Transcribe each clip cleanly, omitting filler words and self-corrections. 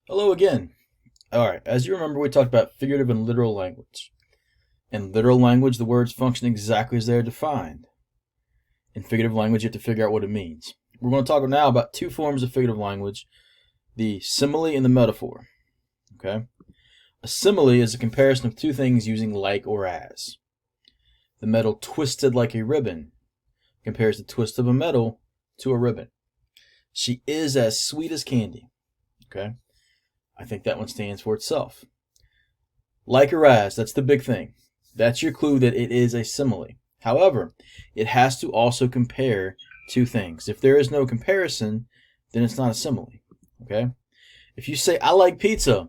Hello again. Alright, as you remember, we talked about figurative and literal language. In literal language, the words function exactly as they are defined. In figurative language, you have to figure out what it means. We're going to talk now about two forms of figurative language, the simile and the metaphor. Okay? A simile is a comparison of two things using like or as. The metal twisted like a ribbon compares the twist of a metal to a ribbon. She is as sweet as candy. Okay? I think that one stands for itself. Like or as, that's the big thing. That's your clue that it is a simile. However, it has to also compare two things. If there is no comparison, then it's not a simile. Okay? If you say, I like pizza,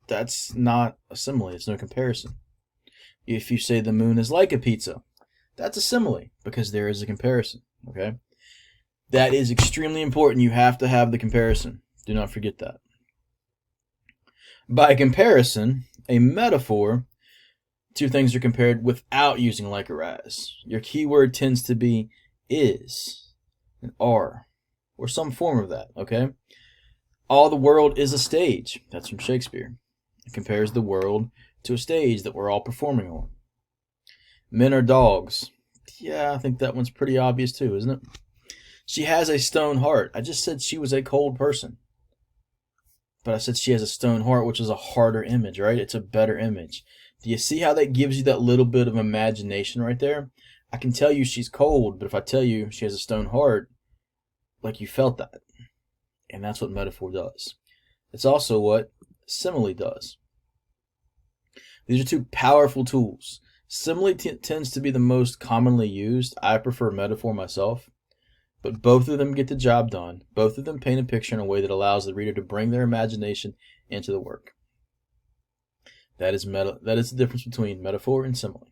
that's not a simile. It's no comparison. If you say the moon is like a pizza, that's a simile because there is a comparison. Okay? That is extremely important. You have to have the comparison. Do not forget that. By comparison, a metaphor, two things are compared without using like or as. Your keyword tends to be is and are, or some form of that, okay? All the world is a stage. That's from Shakespeare. It compares the world to a stage that we're all performing on. Men are dogs. Yeah, I think that one's pretty obvious too, isn't it? She has a stone heart. I just said she was a cold person. But I said she has a stone heart, which is a harder image, right? It's a better image. Do you see how that gives you that little bit of imagination right there? I can tell you she's cold, but if I tell you she has a stone heart, like you felt that. And that's what metaphor does. It's also what simile does. These are two powerful tools. Simile tends to be the most commonly used. I prefer metaphor myself. But both of them get the job done. Both of them paint a picture in a way that allows the reader to bring their imagination into the work. That is the difference between metaphor and simile.